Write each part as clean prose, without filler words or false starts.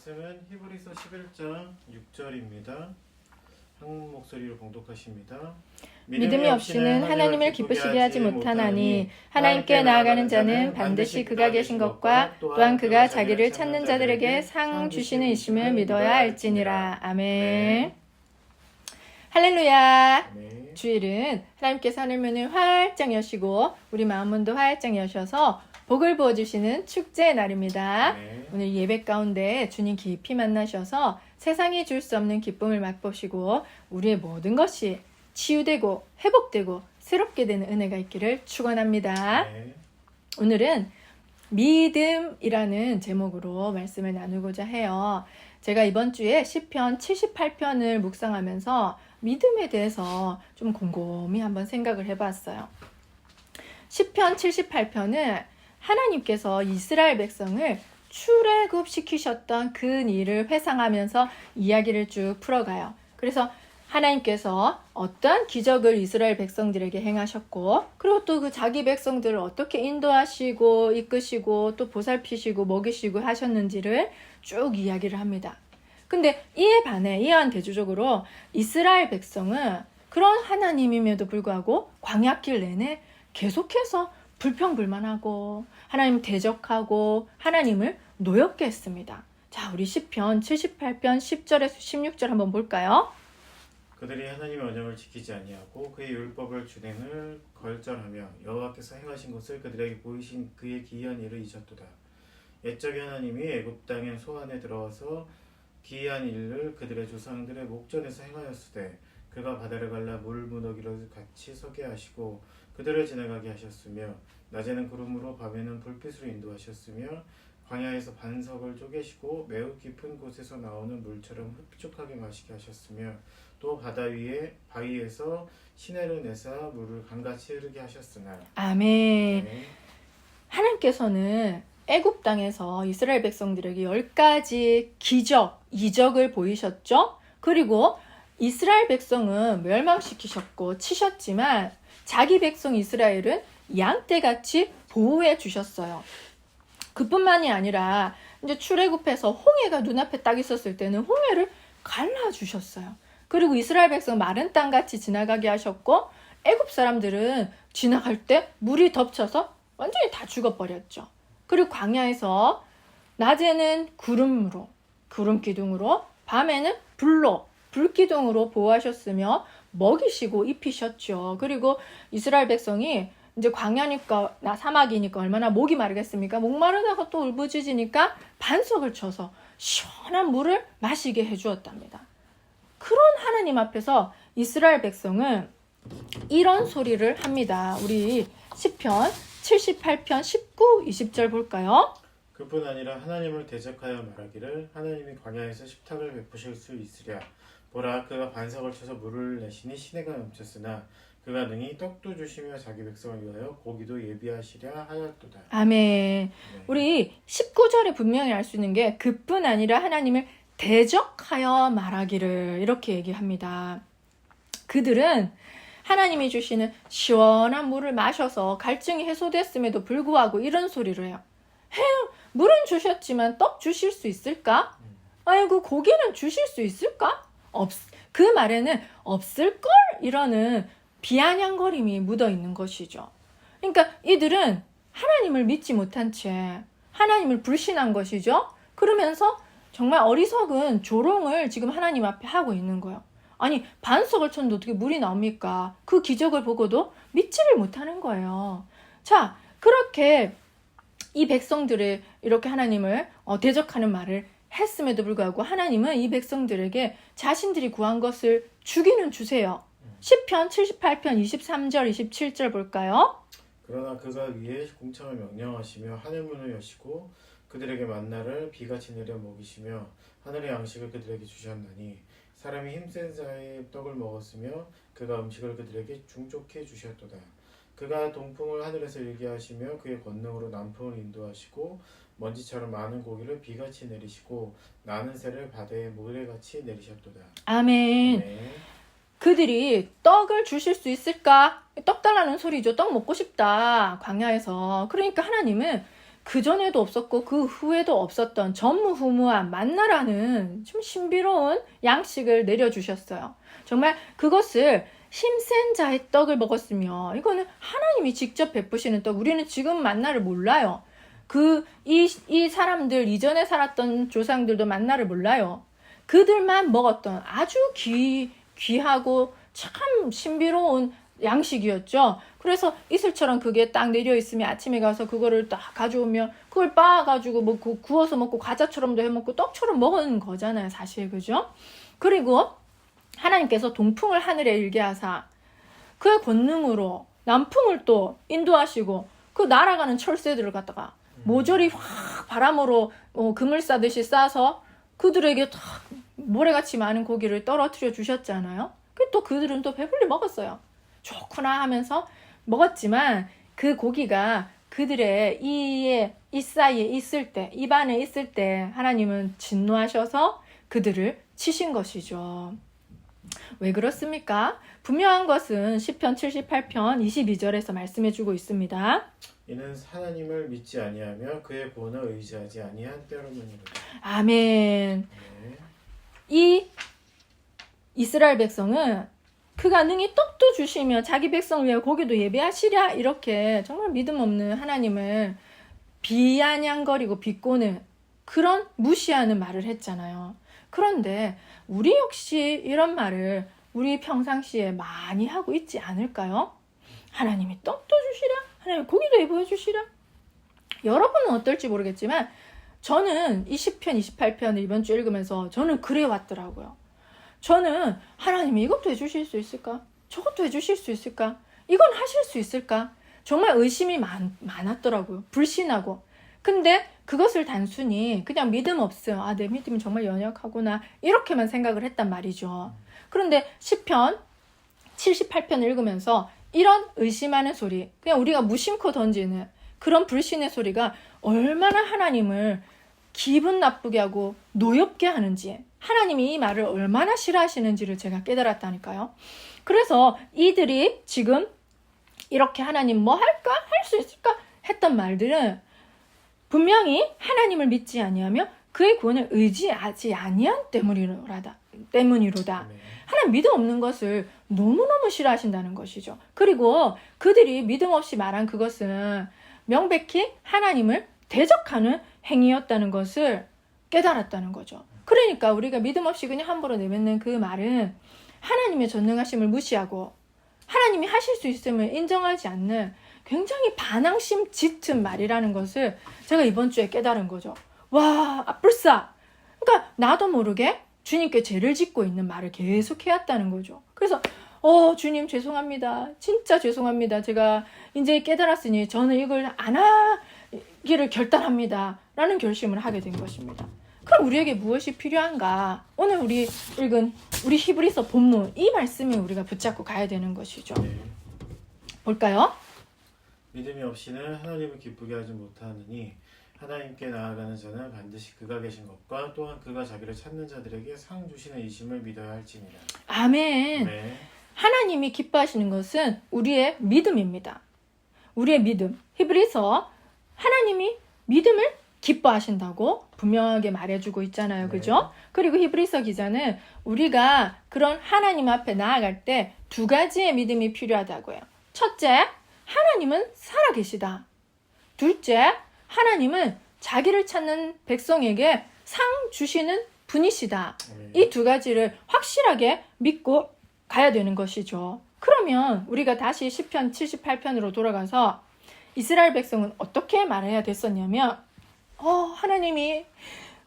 말씀은 히브리서 11장 6절입니다. 한국 목소리로 봉독하십니다. 믿음이 없이는 하나님을 기쁘시게 하지 못하나니 하나님께 나아가는 자는 반드시 그가 계신 것과 또한 그가 자기를 찾는 자들에게 상 주시는 이심을 믿어야 할지니라. 아멘. 할렐루야. 네. 주일은 하나님께서 하늘문을 활짝 여시고 우리 마음문도 활짝 여셔서 복을 부어주시는 축제의 날입니다. 네. 오늘 예배 가운데 주님 깊이 만나셔서 세상이 줄 수 없는 기쁨을 맛보시고 우리의 모든 것이 치유되고 회복되고 새롭게 되는 은혜가 있기를 축원합니다. 네. 오늘은 믿음이라는 제목으로 말씀을 나누고자 해요. 제가 이번 주에 시편 78편을 묵상하면서 믿음에 대해서 좀 곰곰이 한번 생각을 해봤어요. 시편 78편은 하나님께서 이스라엘 백성을 출애굽시키셨던 그 일을 회상하면서 이야기를 쭉 풀어가요. 그래서 하나님께서 어떠한 기적을 이스라엘 백성들에게 행하셨고, 그리고 또 그 자기 백성들을 어떻게 인도하시고 이끄시고 또 보살피시고 먹이시고 하셨는지를 쭉 이야기를 합니다. 근데 이에 반해 이한 대조적으로 이스라엘 백성은 그런 하나님임에도 불구하고 광야길 내내 계속해서 불평불만하고 하나님 대적하고 하나님을 노엽게 했습니다. 자, 우리 시편 78편 10절에서 16절 한번 볼까요? 그들이 하나님의 언약을 지키지 아니하고 그의 율법을 준행을 걸절하며 여호와께서 행하신 것을 그들에게 보이신 그의 기이한 일을 잊었도다. 옛적의 하나님이 애굽 땅의 소안에 들어와서 기이한 일을 그들의 조상들의 목전에서 행하였으되 그가 바다를 갈라 물 무더기를 같이 서게 하시고 그들을 지나가게 하셨으며 낮에는 구름으로 밤에는 불빛으로 인도하셨으며 광야에서 반석을 쪼개시고 매우 깊은 곳에서 나오는 물처럼 흡족하게 마시게 하셨으며 또 바다 위에 바위에서 시내를 내사 물을 강같이 흐르게 하셨으나. 아멘. 네. 하나님께서는 애굽 땅에서 이스라엘 백성들에게 10가지 기적, 이적을 보이셨죠. 그리고 이스라엘 백성은 멸망시키셨고 치셨지만 자기 백성 이스라엘은 양떼같이 보호해 주셨어요. 그뿐만이 아니라 이제 출애굽해서 홍해가 눈앞에 딱 있었을 때는 홍해를 갈라주셨어요. 그리고 이스라엘 백성 마른 땅같이 지나가게 하셨고 애굽 사람들은 지나갈 때 물이 덮쳐서 완전히 다 죽어버렸죠. 그리고 광야에서 낮에는 구름으로, 구름 기둥으로, 밤에는 불로, 불 기둥으로 보호하셨으며 먹이시고 입히셨죠. 그리고 이스라엘 백성이 이제 광야니까 사막이니까 얼마나 목이 마르겠습니까? 목 마르다가 또 울부짖으니까 반석을 쳐서 시원한 물을 마시게 해주었답니다. 그런 하나님 앞에서 이스라엘 백성은 이런 소리를 합니다. 우리 시편 78편 19, 20절 볼까요? 그뿐 아니라 하나님을 대적하여 말하기를 하나님이 광야에서 식탁을 베푸실 수 있으랴. 보라, 그가 반석을 쳐서 물을 내시니 시내가 넘쳤으나 그가 능히 떡도 주시며 자기 백성을 위하여 고기도 예비하시랴 하였도다. 아멘. 네. 우리 19절에 분명히 알 수 있는 게 그뿐 아니라 하나님을 대적하여 말하기를 이렇게 얘기합니다. 그들은 하나님이 주시는 시원한 물을 마셔서 갈증이 해소됐음에도 불구하고 이런 소리를 해요. 물은 주셨지만 떡 주실 수 있을까? 아이고 고기는 주실 수 있을까? 그 말에는 없을걸? 이러는 비아냥거림이 묻어있는 것이죠. 그러니까 이들은 하나님을 믿지 못한 채 하나님을 불신한 것이죠. 그러면서 정말 어리석은 조롱을 지금 하나님 앞에 하고 있는 거예요. 아니 반석을 쳤는데 어떻게 물이 나옵니까? 그 기적을 보고도 믿지를 못하는 거예요. 자, 그렇게 이 백성들을 이렇게 하나님을 대적하는 말을 했음에도 불구하고 하나님은 이 백성들에게 자신들이 구한 것을 주기는 주세요. 시편 78편 23절 27절 볼까요? 그러나 그가 위에 공창을 명령하시며 하늘문을 여시고 그들에게 만나를 비같이 내려 먹이시며 하늘의 양식을 그들에게 주셨나니 사람이 힘센 자의 떡을 먹었으며 그가 음식을 그들에게 중족해 주셨도다. 그가 동풍을 하늘에서 일게 하시며 그의 권능으로 남풍을 인도하시고 먼지처럼 많은 고기를 비같이 내리시고 나는 새를 바다에 모래같이 내리셨도다. 아멘. 네. 그들이 떡을 주실 수 있을까? 떡 달라는 소리죠. 떡 먹고 싶다. 광야에서. 그러니까 하나님은 그전에도 없었고 그 후에도 없었던 전무후무한 만나라는 좀 신비로운 양식을 내려주셨어요. 정말 그것을 힘센 자의 떡을 먹었으며, 이거는 하나님이 직접 베푸시는 떡, 우리는 지금 만나를 몰라요. 이 사람들, 이전에 살았던 조상들도 만나를 몰라요. 그들만 먹었던 아주 귀하고 참 신비로운 양식이었죠. 그래서 이슬처럼 그게 딱 내려 있으면 아침에 가서 그거를 딱 가져오면 그걸 빻아가지고 뭐 구워서 먹고 과자처럼도 해먹고 떡처럼 먹은 거잖아요, 사실. 그죠? 그리고 하나님께서 동풍을 하늘에 일게 하사 그의 권능으로 남풍을 또 인도하시고 그 날아가는 철새들을 갖다가 모조리 확 바람으로 그물 싸듯이 싸서 그들에게 탁 모래같이 많은 고기를 떨어뜨려 주셨잖아요. 또 그들은 또 배불리 먹었어요. 좋구나 하면서 먹었지만 그 고기가 그들의 이 사이에 있을 때, 입안에 있을 때 하나님은 진노하셔서 그들을 치신 것이죠. 왜 그렇습니까? 분명한 것은 시편 78편 22절에서 말씀해주고 있습니다. 이는 하나님을 믿지 아니하며 그의 본을 의지하지 아니한 때로문이로다. 아멘. 네. 이 이스라엘 백성은 그가 능히 떡도 주시며 자기 백성을 위해 고기도 예배하시랴, 이렇게 정말 믿음 없는 하나님을 비아냥거리고 비꼬는 그런 무시하는 말을 했잖아요. 그런데 우리 역시 이런 말을 우리 평상시에 많이 하고 있지 않을까요? 하나님이 떡도 주시랴, 하나님 고기도 예배해 주시랴. 여러분은 어떨지 모르겠지만 저는 이 시편 28편을 이번 주 읽으면서 저는 그래 왔더라고요. 저는 하나님이 이것도 해주실 수 있을까? 저것도 해주실 수 있을까? 이건 하실 수 있을까? 정말 의심이 많았더라고요. 불신하고. 근데 그것을 단순히 그냥 믿음 없음, 내 믿음이 정말 연약하구나, 이렇게만 생각을 했단 말이죠. 그런데 시편 78편을 읽으면서 이런 의심하는 소리, 그냥 우리가 무심코 던지는 그런 불신의 소리가 얼마나 하나님을 기분 나쁘게 하고 노엽게 하는지, 하나님이 이 말을 얼마나 싫어하시는지를 제가 깨달았다니까요. 그래서 이들이 지금 이렇게 하나님 뭐 할까? 할 수 있을까? 했던 말들은 분명히 하나님을 믿지 아니하며 그의 구원을 의지하지 아니한 때문이로다. 네. 하나님 믿음 없는 것을 너무너무 싫어하신다는 것이죠. 그리고 그들이 믿음 없이 말한 그것은 명백히 하나님을 대적하는 행위였다는 것을 깨달았다는 거죠. 그러니까 우리가 믿음 없이 그냥 함부로 내뱉는 그 말은 하나님의 전능하심을 무시하고 하나님이 하실 수 있음을 인정하지 않는 굉장히 반항심 짙은 말이라는 것을 제가 이번 주에 깨달은 거죠. 와, 불싸! 그러니까 나도 모르게 주님께 죄를 짓고 있는 말을 계속 해왔다는 거죠. 그래서 주님 죄송합니다. 진짜 죄송합니다. 제가 이제 깨달았으니 저는 이걸 안 하기를 결단합니다. 라는 결심을 하게 된 것입니다. 그럼 우리에게 무엇이 필요한가? 오늘 우리 읽은 우리 히브리서 본문, 이 말씀을 우리가 붙잡고 가야 되는 것이죠. 네. 볼까요? 믿음이 없이는 하나님을 기쁘게 하지 못하느니 하나님께 나아가는 자는 반드시 그가 계신 것과 또한 그가 자기를 찾는 자들에게 상 주시는 이심을 믿어야 할지니라. 아멘. 네. 하나님이 기뻐하시는 것은 우리의 믿음입니다. 우리의 믿음. 히브리서 하나님이 믿음을 기뻐하신다고 분명하게 말해주고 있잖아요. 그죠? 그리고 히브리서 기자는 우리가 그런 하나님 앞에 나아갈 때 두 가지의 믿음이 필요하다고 해요. 첫째, 하나님은 살아계시다. 둘째, 하나님은 자기를 찾는 백성에게 상 주시는 분이시다. 이 두 가지를 확실하게 믿고 가야 되는 것이죠. 그러면 우리가 다시 시편 78편으로 돌아가서 이스라엘 백성은 어떻게 말해야 됐었냐면 하나님이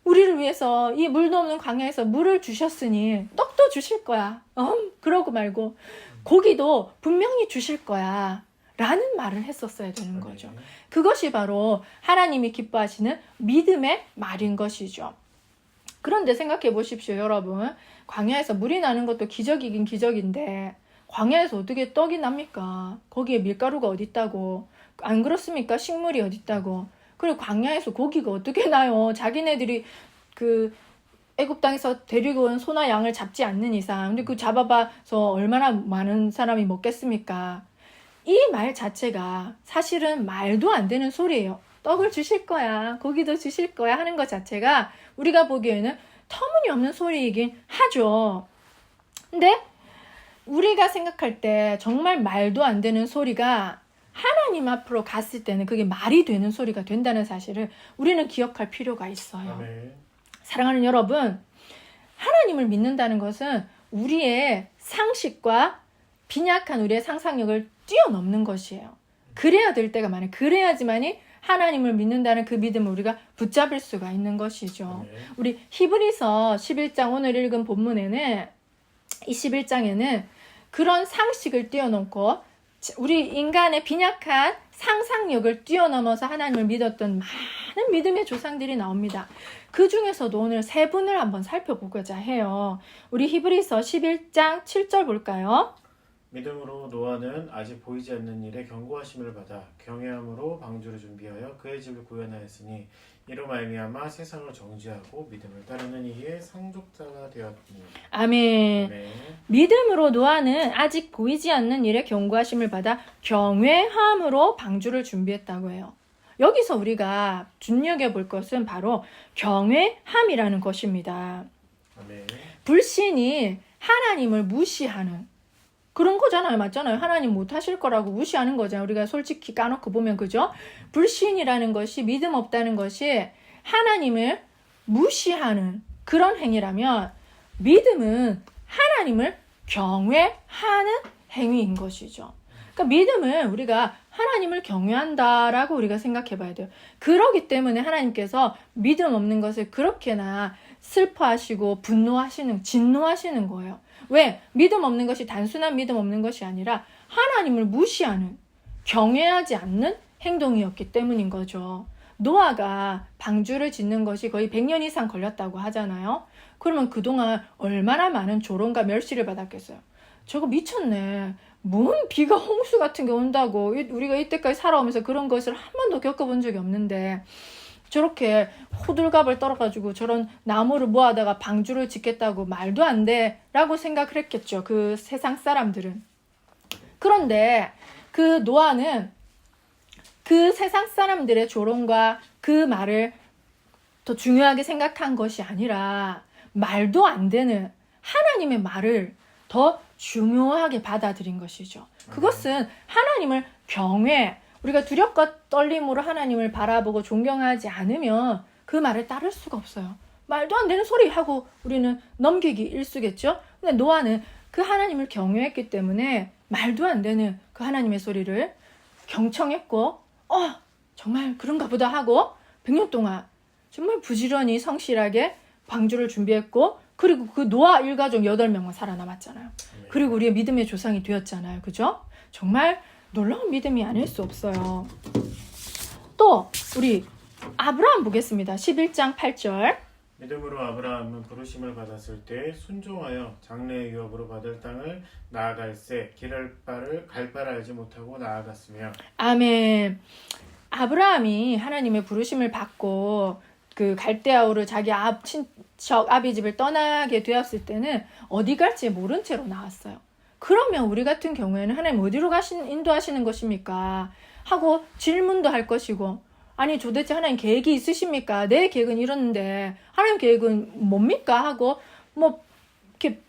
우리를 위해서 이 물도 없는 광야에서 물을 주셨으니 떡도 주실 거야. 그러고 말고 고기도 분명히 주실 거야. 라는 말을 했었어야 되는 거죠. 그것이 바로 하나님이 기뻐하시는 믿음의 말인 것이죠. 그런데 생각해 보십시오, 여러분. 광야에서 물이 나는 것도 기적이긴 기적인데 광야에서 어떻게 떡이 납니까? 거기에 밀가루가 어디 있다고? 안 그렇습니까? 식물이 어디 있다고? 그리고 광야에서 고기가 어떻게 나요? 자기네들이 그 애굽 땅에서 데리고 온 소나 양을 잡지 않는 이상, 근데 그 잡아봐서 얼마나 많은 사람이 먹겠습니까? 이 말 자체가 사실은 말도 안 되는 소리예요. 떡을 주실 거야, 고기도 주실 거야 하는 것 자체가 우리가 보기에는 터무니없는 소리이긴 하죠. 근데 우리가 생각할 때 정말 말도 안 되는 소리가 하나님 앞으로 갔을 때는 그게 말이 되는 소리가 된다는 사실을 우리는 기억할 필요가 있어요. 아멘. 사랑하는 여러분, 하나님을 믿는다는 것은 우리의 상식과 빈약한 우리의 상상력을 뛰어넘는 것이에요. 그래야 될 때가 많아요. 그래야지만이 하나님을 믿는다는 그 믿음을 우리가 붙잡을 수가 있는 것이죠. 아멘. 우리 히브리서 11장 오늘 읽은 본문에는 이 11장에는 그런 상식을 뛰어넘고 우리 인간의 빈약한 상상력을 뛰어넘어서 하나님을 믿었던 많은 믿음의 조상들이 나옵니다. 그 중에서도 오늘 세 분을 한번 살펴보고자 해요. 우리 히브리서 11장 7절 볼까요? 믿음으로 노아는 아직 보이지 않는 일에 경고하심을 받아 경외함으로 방주를 준비하여 그의 집을 구현하였으니 이로 말미암아 세상을 정죄하고 믿음을 따르는 이의 상속자가 되었니. 아멘. 아멘. 믿음으로 노아는 아직 보이지 않는 일에 경고하심을 받아 경외함으로 방주를 준비했다고 해요. 여기서 우리가 눈여겨볼 것은 바로 경외함이라는 것입니다. 아멘. 불신이 하나님을 무시하는 그런 거잖아요. 맞잖아요. 하나님 못하실 거라고 무시하는 거잖아요. 우리가 솔직히 까놓고 보면 그죠? 불신이라는 것이 믿음 없다는 것이 하나님을 무시하는 그런 행위라면 믿음은 하나님을 경외하는 행위인 것이죠. 그러니까 믿음은 우리가 하나님을 경외한다라고 우리가 생각해 봐야 돼요. 그러기 때문에 하나님께서 믿음 없는 것을 그렇게나 슬퍼하시고 분노하시는, 진노하시는 거예요. 왜? 믿음 없는 것이 단순한 믿음 없는 것이 아니라 하나님을 무시하는, 경외하지 않는 행동이었기 때문인 거죠. 노아가 방주를 짓는 것이 거의 100년 이상 걸렸다고 하잖아요. 그러면 그동안 얼마나 많은 조롱과 멸시를 받았겠어요. 저거 미쳤네. 뭔 비가 홍수 같은 게 온다고. 우리가 이때까지 살아오면서 그런 것을 한 번도 겪어본 적이 없는데 저렇게 호들갑을 떨어가지고 저런 나무를 모아다가 방주를 짓겠다고 말도 안 돼 라고 생각을 했겠죠. 그 세상 사람들은. 그런데 그 노아는 그 세상 사람들의 조롱과 그 말을 더 중요하게 생각한 것이 아니라 말도 안 되는 하나님의 말을 더 중요하게 받아들인 것이죠. 그것은 하나님을 경외, 우리가 두렵과 떨림으로 하나님을 바라보고 존경하지 않으면 그 말을 따를 수가 없어요. 말도 안 되는 소리 하고 우리는 넘기기 일쑤겠죠. 근데 노아는 그 하나님을 경외했기 때문에 말도 안 되는 그 하나님의 소리를 경청했고 정말 그런가 보다 하고 100년 동안 정말 부지런히 성실하게 방주를 준비했고 그리고 그 노아 일가족 8명만 살아남았잖아요. 그리고 우리의 믿음의 조상이 되었잖아요. 그죠? 정말 놀라운 믿음이 아닐 수 없어요. 또 우리 아브라함 보겠습니다. 11장 8절. 믿음으로 아브라함은 부르심을 받았을 때 순종하여 장래의 유업으로 받을 땅을 나아갈새 갈 바를 알지 못하고 나아갔으며. 아멘. 아브라함이 하나님의 부르심을 받고 그 갈대아우를 자기 친척 아비집을 떠나게 되었을 때는 어디 갈지 모른 채로 나왔어요. 그러면 우리 같은 경우에는 하나님 어디로 인도하시는 것입니까? 하고 질문도 할 것이고 아니 도대체 하나님 계획이 있으십니까? 내 계획은 이러는데 하나님 계획은 뭡니까? 하고 이렇게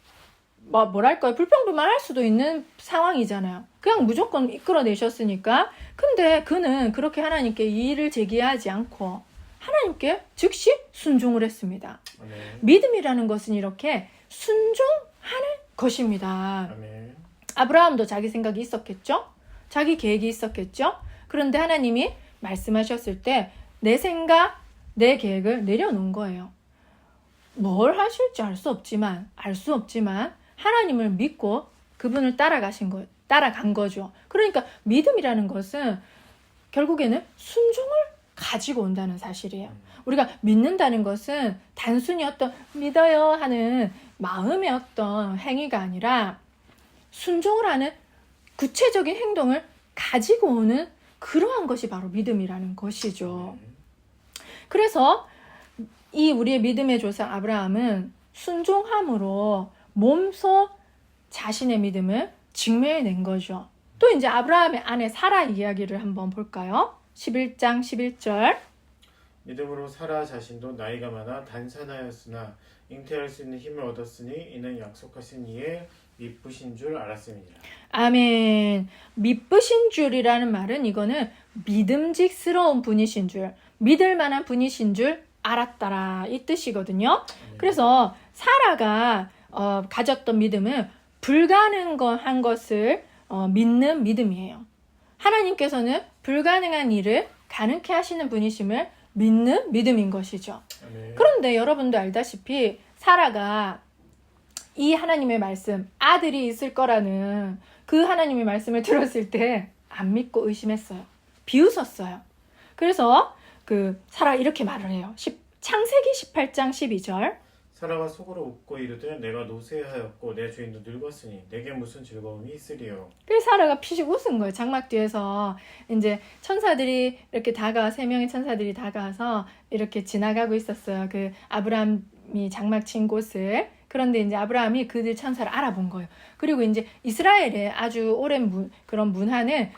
뭐랄까요? 불평불만할 수도 있는 상황이잖아요. 그냥 무조건 이끌어내셨으니까. 근데 그는 그렇게 하나님께 이의를 제기하지 않고 하나님께 즉시 순종을 했습니다. 아멘. 믿음이라는 것은 이렇게 순종하는 것입니다. 아멘. 아브라함도 자기 생각이 있었겠죠? 자기 계획이 있었겠죠? 그런데 하나님이 말씀하셨을 때 내 생각, 내 계획을 내려놓은 거예요. 뭘 하실지 알 수 없지만 하나님을 믿고 그분을 따라간 거죠. 그러니까 믿음이라는 것은 결국에는 순종을 가지고 온다는 사실이에요. 우리가 믿는다는 것은 단순히 어떤 믿어요 하는 마음의 어떤 행위가 아니라 순종을 하는 구체적인 행동을 가지고 오는 그러한 것이 바로 믿음이라는 것이죠. 그래서 이 우리의 믿음의 조상 아브라함은 순종함으로 몸소 자신의 믿음을 증명해낸 거죠. 또 이제 아브라함의 아내 사라 이야기를 한번 볼까요? 11장 11절. 믿음으로 사라 자신도 나이가 많아 단산하였으나 잉태할 수 있는 힘을 얻었으니 이는 약속하신 이의 미쁘신 줄 알았음이니라. 아멘. 미쁘신 줄이라는 말은 이거는 믿음직스러운 분이신 줄, 믿을 만한 분이신 줄 알았더라 이 뜻이거든요. 그래서 사라가 가졌던 믿음은 불가능한 것을 믿는 믿음이에요. 하나님께서는 불가능한 일을 가능케 하시는 분이심을 믿는 믿음인 것이죠. 아멘. 그런데 여러분도 알다시피 사라가 이 하나님의 말씀, 아들이 있을 거라는 그 하나님의 말씀을 들었을 때 안 믿고 의심했어요. 비웃었어요. 그래서 사라 이렇게 말을 해요. 창세기 18장 12절. 사라가 속으로 웃고 이르되 내가 노쇠하였고 내 주인도 늙었으니 내게 무슨 즐거움이 있으리요. 그래서 사라가 피식 웃은 거예요. 장막 뒤에서 이제 천사들이 이렇게 세 명의 천사들이 다가와서 이렇게 지나가고 있었어요. 그 아브라함이 장막 친 곳을. 그런데 이제 아브라함이 그들 천사를 알아본 거예요. 그리고 이제 이스라엘의 아주 오랜 그런 문화는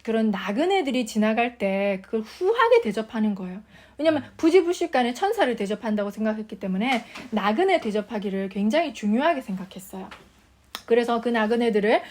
그런 나그네들이 지나갈 때 그걸 후하게 대접하는 거예요. 왜냐면 부지불식간에 천사를 대접한다고 생각했기 때문에 나그네 대접하기를 굉장히 중요하게 생각했어요. 그래서 그 나그네들을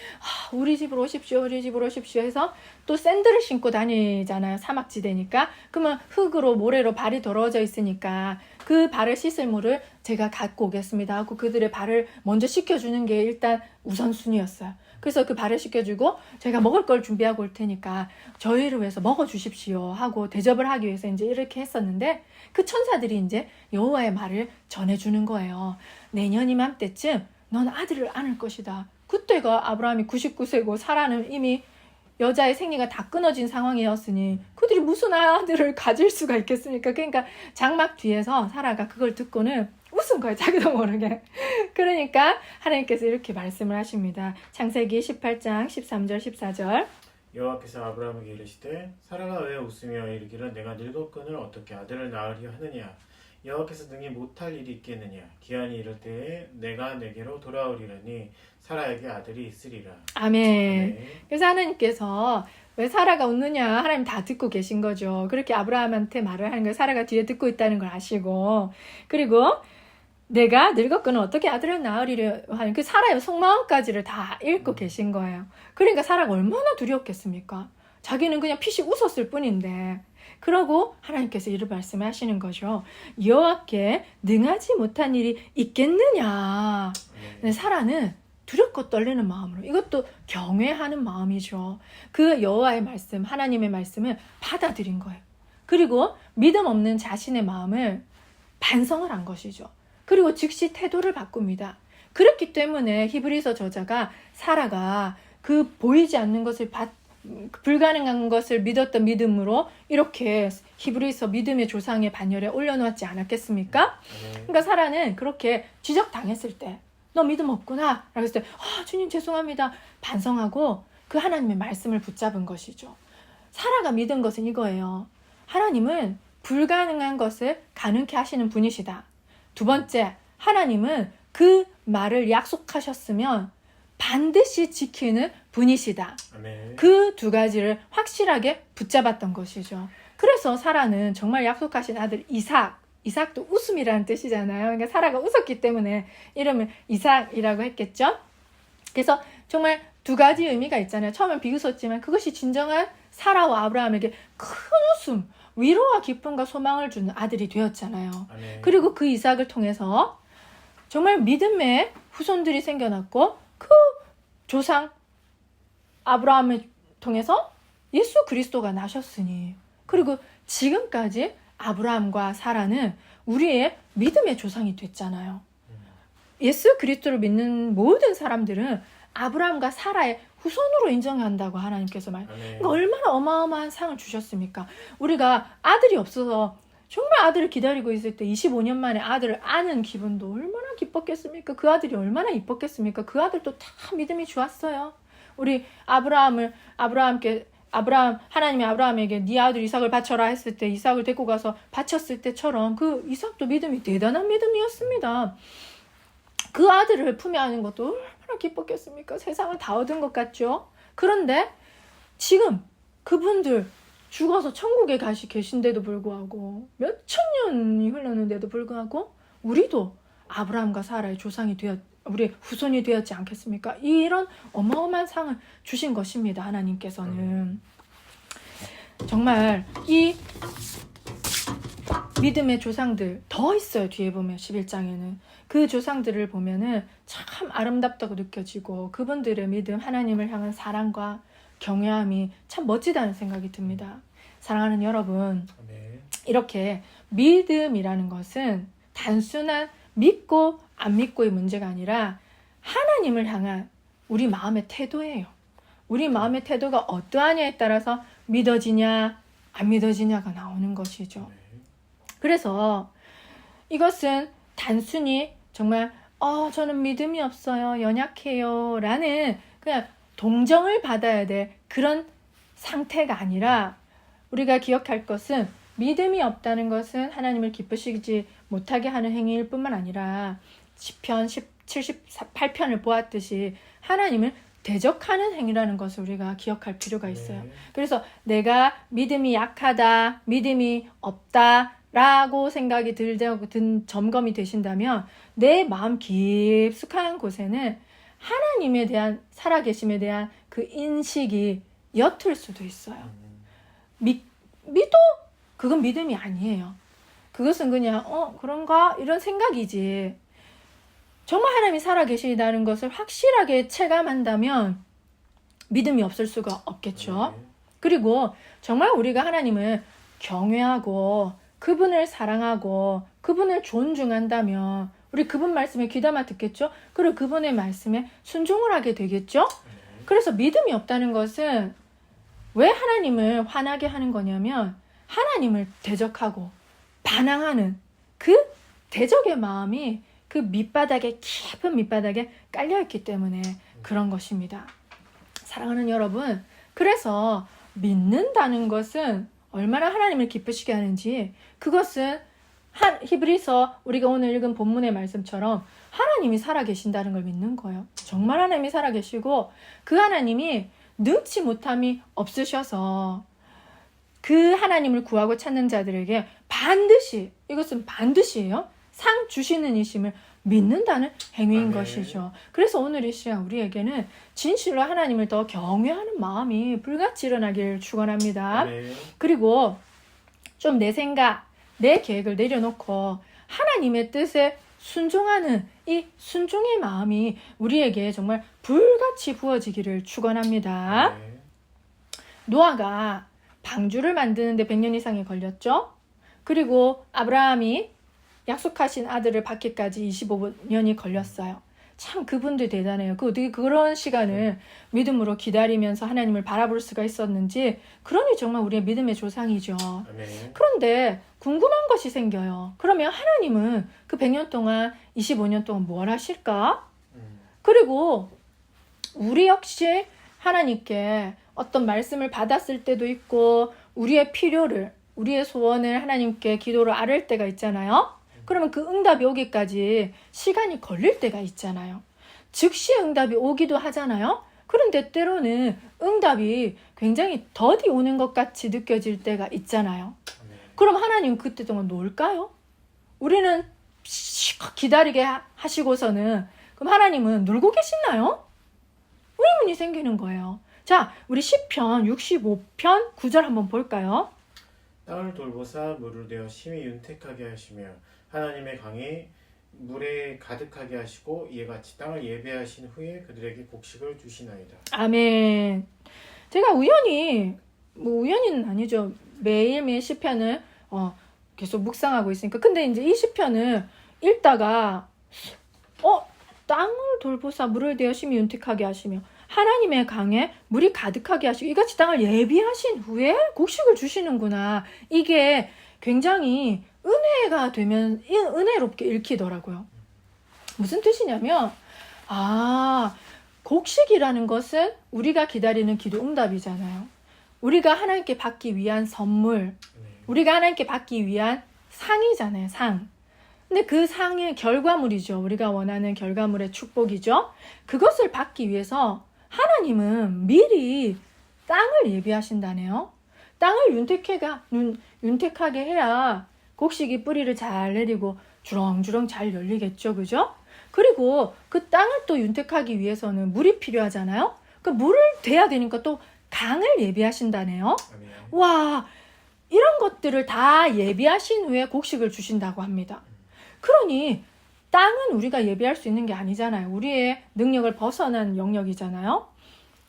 우리 집으로 오십시오, 우리 집으로 오십시오 해서 또 샌들을 신고 다니잖아요. 사막지대니까. 그러면 흙으로 모래로 발이 더러워져 있으니까 그 발을 씻을 물을 제가 갖고 오겠습니다 하고 그들의 발을 먼저 씻겨주는 게 일단 우선순위였어요. 그래서 그 발을 씻겨주고 제가 먹을 걸 준비하고 올 테니까 저희를 위해서 먹어주십시오 하고 대접을 하기 위해서 이제 이렇게 했었는데 그 천사들이 이제 여호와의 말을 전해주는 거예요. 내년 이맘때쯤 넌 아들을 안을 것이다. 그때가 아브라함이 99세고 사라는 이미 여자의 생리가 다 끊어진 상황이었으니 그들이 무슨 아들을 가질 수가 있겠습니까? 그러니까 장막 뒤에서 사라가 그걸 듣고는 웃은 거예요. 자기도 모르게. 그러니까 하나님께서 이렇게 말씀을 하십니다. 창세기 18장 13절 14절. 여호와께서 아브라함에게 이르시되 사라가 왜 웃으며 이르기를 내가 늙었거늘 어떻게 아들을 낳으려 하느냐. 여호와께서 능히 못할 일이 있겠느냐. 기한이 이를 때에 내가 내게로 돌아오리라니 사라에게 아들이 있으리라. 아멘. 아멘. 그래서 하나님께서 왜 사라가 웃느냐 하나님 다 듣고 계신 거죠. 그렇게 아브라함한테 말을 하는 거예요. 사라가 뒤에 듣고 있다는 걸 아시고. 그리고 내가 늙었거늘 어떻게 아들을 낳으리려 하는 그 사라의 속마음까지를 다 읽고 계신 거예요. 그러니까 사라가 얼마나 두려웠겠습니까? 자기는 그냥 피식 웃었을 뿐인데. 그러고 하나님께서 이를 말씀하시는 거죠. 여호와께 능하지 못한 일이 있겠느냐. 근데 사라는 두렵고 떨리는 마음으로 이것도 경외하는 마음이죠. 그 여호와의 말씀, 하나님의 말씀을 받아들인 거예요. 그리고 믿음 없는 자신의 마음을 반성을 한 것이죠. 그리고 즉시 태도를 바꿉니다. 그렇기 때문에 히브리서 저자가 사라가 그 보이지 않는 것을 불가능한 것을 믿었던 믿음으로 이렇게 히브리서 믿음의 조상의 반열에 올려놓았지 않았겠습니까? 그러니까 사라는 그렇게 지적당했을 때 너 믿음 없구나 라고 했을 때 주님 죄송합니다 반성하고 그 하나님의 말씀을 붙잡은 것이죠. 사라가 믿은 것은 이거예요. 하나님은 불가능한 것을 가능케 하시는 분이시다. 두 번째, 하나님은 그 말을 약속하셨으면 반드시 지키는 분이시다. 아멘. 그 두 가지를 확실하게 붙잡았던 것이죠. 그래서 사라는 정말 약속하신 아들 이삭도 웃음이라는 뜻이잖아요. 그러니까 사라가 웃었기 때문에 이름을 이삭이라고 했겠죠. 그래서 정말 두 가지 의미가 있잖아요. 처음엔 비웃었지만 그것이 진정한 사라와 아브라함에게 큰 웃음, 위로와 기쁨과 소망을 주는 아들이 되었잖아요. 아멘. 그리고 그 이삭을 통해서 정말 믿음의 후손들이 생겨났고 그 조상 아브라함을 통해서 예수 그리스도가 나셨으니 그리고 지금까지 아브라함과 사라는 우리의 믿음의 조상이 됐잖아요. 예수 그리스도를 믿는 모든 사람들은 아브라함과 사라의 후손으로 인정한다고 하나님께서 그러니까 얼마나 어마어마한 상을 주셨습니까? 우리가 아들이 없어서 정말 아들을 기다리고 있을 때 25년 만에 아들을 아는 기분도 얼마나 기뻤겠습니까? 그 아들이 얼마나 이뻤겠습니까? 그 아들도 다 믿음이 좋았어요. 우리 하나님이 아브라함에게 네 아들 이삭을 바쳐라 했을 때 이삭을 데리고 가서 바쳤을 때처럼 그 이삭도 믿음이 대단한 믿음이었습니다. 그 아들을 품에 안는 것도 얼마나 기뻤겠습니까? 세상을 다 얻은 것 같죠? 그런데 지금 그분들 죽어서 천국에 계신데도 불구하고 몇 천 년이 흘렀는데도 불구하고 우리도 아브라함과 사라의 조상이 우리 후손이 되었지 않겠습니까? 이런 어마어마한 상을 주신 것입니다. 하나님께서는. 정말 이 믿음의 조상들 더 있어요. 뒤에 보면 11장에는 그 조상들을 보면은 참 아름답다고 느껴지고 그분들의 믿음, 하나님을 향한 사랑과 경외함이 참 멋지다는 생각이 듭니다. 사랑하는 여러분, 이렇게 믿음이라는 것은 단순한 믿고 안 믿고의 문제가 아니라 하나님을 향한 우리 마음의 태도예요. 우리 마음의 태도가 어떠하냐에 따라서 믿어지냐 안 믿어지냐가 나오는 것이죠. 그래서 이것은 단순히 정말 저는 믿음이 없어요, 연약해요 라는 그냥 동정을 받아야 될 그런 상태가 아니라 우리가 기억할 것은 믿음이 없다는 것은 하나님을 기쁘시지 못하게 하는 행위일 뿐만 아니라 시편 78편을 보았듯이 하나님을 대적하는 행위라는 것을 우리가 기억할 필요가 있어요. 그래서 내가 믿음이 약하다, 믿음이 없다 라고 생각이 든 점검이 되신다면 내 마음 깊숙한 곳에는 하나님에 대한 살아계심에 대한 그 인식이 옅을 수도 있어요. 믿어? 그건 믿음이 아니에요. 그것은 그냥 그런가? 이런 생각이지. 정말 하나님이 살아계시다는 것을 확실하게 체감한다면 믿음이 없을 수가 없겠죠. 그리고 정말 우리가 하나님을 경외하고 그분을 사랑하고 그분을 존중한다면 우리 그분 말씀에 귀담아 듣겠죠. 그리고 그분의 말씀에 순종을 하게 되겠죠. 그래서 믿음이 없다는 것은 왜 하나님을 화나게 하는 거냐면 하나님을 대적하고 반항하는 그 대적의 마음이 그 밑바닥에, 깊은 밑바닥에 깔려있기 때문에 그런 것입니다. 사랑하는 여러분, 그래서 믿는다는 것은 얼마나 하나님을 기쁘시게 하는지, 그것은 히브리서 우리가 오늘 읽은 본문의 말씀처럼 하나님이 살아계신다는 걸 믿는 거예요. 정말 하나님이 살아계시고 그 하나님이 능치 못함이 없으셔서 그 하나님을 구하고 찾는 자들에게 반드시, 이것은 반드시예요, 상 주시는 이심을 믿는다는 행위인 것이죠. 그래서 오늘 이 시간 우리에게는 진실로 하나님을 더 경외하는 마음이 불같이 일어나기를 축원합니다. 그리고 좀 내 생각, 내 계획을 내려놓고 하나님의 뜻에 순종하는 이 순종의 마음이 우리에게 정말 불같이 부어지기를 축원합니다. 노아가 방주를 만드는데 100년 이상이 걸렸죠. 그리고 아브라함이 약속하신 아들을 받기까지 25년이 걸렸어요. 참 그분들 대단해요. 어떻게 그런 시간을 믿음으로 기다리면서 하나님을 바라볼 수가 있었는지. 그러니 정말 우리의 믿음의 조상이죠. 그런데 궁금한 것이 생겨요. 그러면 하나님은 그 100년 동안 25년 동안 뭘 하실까? 그리고 우리 역시 하나님께 어떤 말씀을 받았을 때도 있고 우리의 필요를, 우리의 소원을 하나님께 기도로 아뢰을 때가 있잖아요. 그러면 그 응답이 오기까지 시간이 걸릴 때가 있잖아요. 즉시 응답이 오기도 하잖아요. 그런데 때로는 응답이 굉장히 더디 오는 것 같이 느껴질 때가 있잖아요. 그럼 하나님 그때 동안 놀까요? 우리는 기다리게 하시고서는 그럼 하나님은 놀고 계시나요? 의문이 생기는 거예요. 자, 우리 시편 65편 9절 한번 볼까요? 땅을 돌보사 물을 내어 심히 윤택하게 하시며 하나님의 강이 물에 가득하게 하시고 이에 같이 땅을 예배하신 후에 그들에게 곡식을 주시나이다. 아멘. 제가 우연히는 아니죠. 매일매일 시편을 계속 묵상하고 있으니까. 근데 이제 이 시편을 읽다가 땅을 돌보사 물을 내어 심히 윤택하게 하시며 하나님의 강에 물이 가득하게 하시고 이같이 땅을 예비하신 후에 곡식을 주시는구나. 이게 굉장히 은혜가 되면 은혜롭게 읽히더라고요. 무슨 뜻이냐면 곡식이라는 것은 우리가 기다리는 기도 응답이잖아요. 우리가 하나님께 받기 위한 선물, 우리가 하나님께 받기 위한 상이잖아요. 상. 근데 그 상의 결과물이죠. 우리가 원하는 결과물의 축복이죠. 그것을 받기 위해서 하나님은 미리 땅을 예비하신다네요. 땅을 윤택하게 해야 곡식이 뿌리를 잘 내리고 주렁주렁 잘 열리겠죠. 그죠? 그리고 그 땅을 또 윤택하기 위해서는 물이 필요하잖아요. 그 물을 대야 되니까 또 강을 예비하신다네요. 아멘. 와, 이런 것들을 다 예비하신 후에 곡식을 주신다고 합니다. 그러니 땅은 우리가 예비할 수 있는 게 아니잖아요. 우리의 능력을 벗어난 영역이잖아요.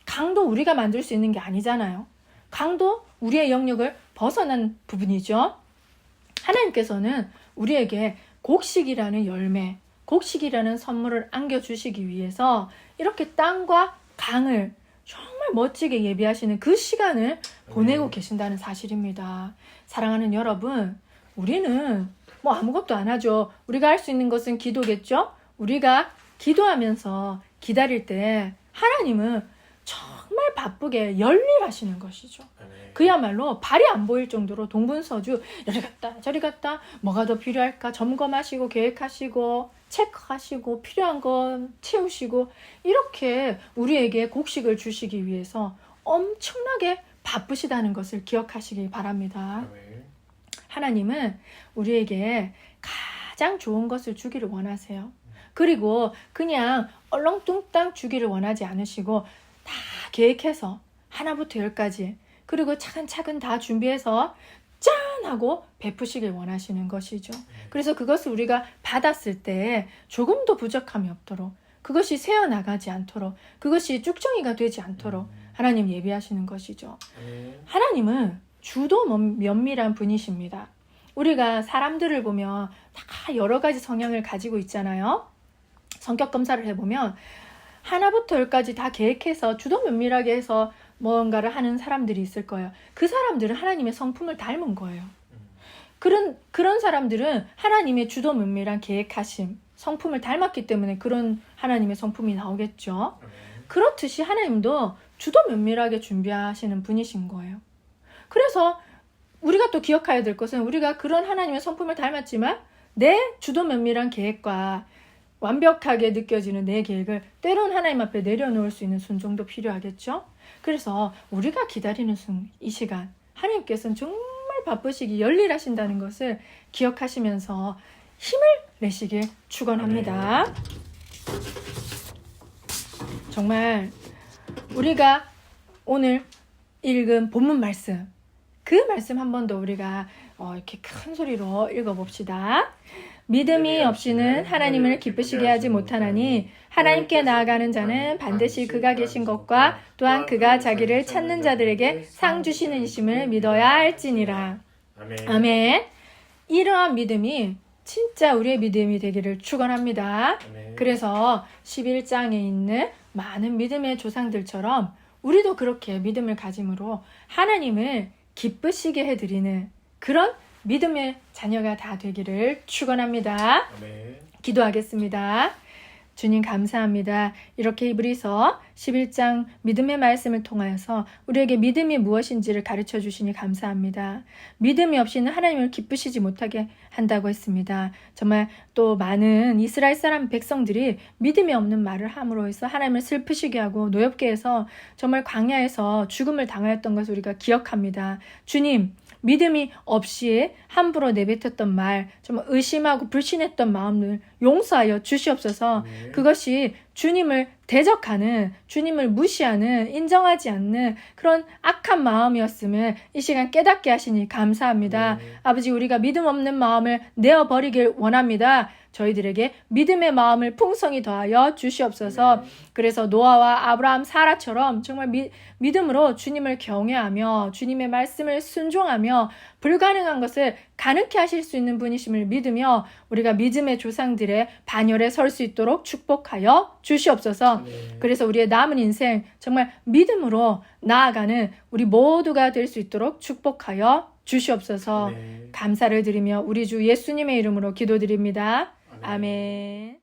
강도 우리가 만들 수 있는 게 아니잖아요. 강도 우리의 영역을 벗어난 부분이죠. 하나님께서는 우리에게 곡식이라는 열매, 곡식이라는 선물을 안겨주시기 위해서 이렇게 땅과 강을 정말 멋지게 예비하시는 그 시간을 보내고 계신다는 사실입니다. 사랑하는 여러분, 우리는 뭐 아무것도 안 하죠. 우리가 할 수 있는 것은 기도겠죠? 우리가 기도하면서 기다릴 때 하나님은 정말 바쁘게 열일하시는 것이죠. 아멘. 그야말로 발이 안 보일 정도로 동분서주 이리 갔다 저리 갔다 뭐가 더 필요할까 점검하시고 계획하시고 체크하시고 필요한 건 채우시고 이렇게 우리에게 곡식을 주시기 위해서 엄청나게 바쁘시다는 것을 기억하시기 바랍니다. 아멘. 하나님은 우리에게 가장 좋은 것을 주기를 원하세요. 그리고 그냥 얼렁뚱땅 주기를 원하지 않으시고 다 계획해서 하나부터 열까지 그리고 차근차근 다 준비해서 짠 하고 베푸시길 원하시는 것이죠. 그래서 그것을 우리가 받았을 때 조금도 부족함이 없도록 그것이 새어나가지 않도록 그것이 쭉정이가 되지 않도록 하나님 예비하시는 것이죠. 아멘. 하나님은 주도 면밀한 분이십니다. 우리가 사람들을 보면 다 여러 가지 성향을 가지고 있잖아요. 성격 검사를 해보면 하나부터 열까지 다 계획해서 주도 면밀하게 해서 뭔가를 하는 사람들이 있을 거예요. 그 사람들은 하나님의 성품을 닮은 거예요. 그런 사람들은 하나님의 주도 면밀한 계획하심, 성품을 닮았기 때문에 그런 하나님의 성품이 나오겠죠. 아멘. 그렇듯이 하나님도 주도 면밀하게 준비하시는 분이신 거예요. 그래서 우리가 또 기억해야 될 것은 우리가 그런 하나님의 성품을 닮았지만 내 주도 면밀한 계획과 완벽하게 느껴지는 내 계획을 때론 하나님 앞에 내려놓을 수 있는 순종도 필요하겠죠. 그래서 우리가 기다리는 이 시간 하나님께서는 정말 바쁘시기 열일하신다는 것을 기억하시면서 힘을 내시길 축원합니다. 정말 우리가 오늘 읽은 본문 말씀 그 말씀 한 번 더 우리가 이렇게 큰 소리로 읽어봅시다. 믿음이 없이는 하나님을 기쁘시게 하지 못하나니 하나님께 나아가는 자는 반드시 그가 계신 것과 또한 그가 자기를 찾는 자들에게 상 주시는 이심을 믿어야 할지니라. 아멘. 아멘. 이러한 믿음이 진짜 우리의 믿음이 되기를 축원합니다. 아멘. 그래서 11장에 있는 많은 믿음의 조상들처럼 우리도 그렇게 믿음을 가짐으로 하나님을 기쁘시게 해드리는 그런 믿음의 자녀가 다 되기를 축원합니다. 아멘. 기도하겠습니다. 주님 감사합니다. 이렇게 히브리서 11장 믿음의 말씀을 통하여서 우리에게 믿음이 무엇인지를 가르쳐 주시니 감사합니다. 믿음이 없이는 하나님을 기쁘시지 못하게 한다고 했습니다. 정말 또 많은 이스라엘 사람 백성들이 믿음이 없는 말을 함으로 해서 하나님을 슬프시게 하고 노엽게 해서 정말 광야에서 죽음을 당하였던 것을 우리가 기억합니다. 주님, 믿음이 없이 함부로 내뱉었던 말, 정말 의심하고 불신했던 마음을 용서하여 주시옵소서. 아멘. 그것이 주님을 대적하는, 주님을 무시하는, 인정하지 않는 그런 악한 마음이었음을 이 시간 깨닫게 하시니 감사합니다. 아멘. 아버지, 우리가 믿음 없는 마음을 내어버리길 원합니다. 저희들에게 믿음의 마음을 풍성히 더하여 주시옵소서. 아멘. 그래서 노아와 아브라함, 사라처럼 정말 믿음으로 주님을 경외하며 주님의 말씀을 순종하며 불가능한 것을 가능케 하실 수 있는 분이심을 믿으며 우리가 믿음의 조상들의 반열에 설 수 있도록 축복하여 주시옵소서. 아멘. 그래서 우리의 남은 인생 정말 믿음으로 나아가는 우리 모두가 될 수 있도록 축복하여 주시옵소서. 아멘. 감사를 드리며 우리 주 예수님의 이름으로 기도드립니다. 아멘. 아멘.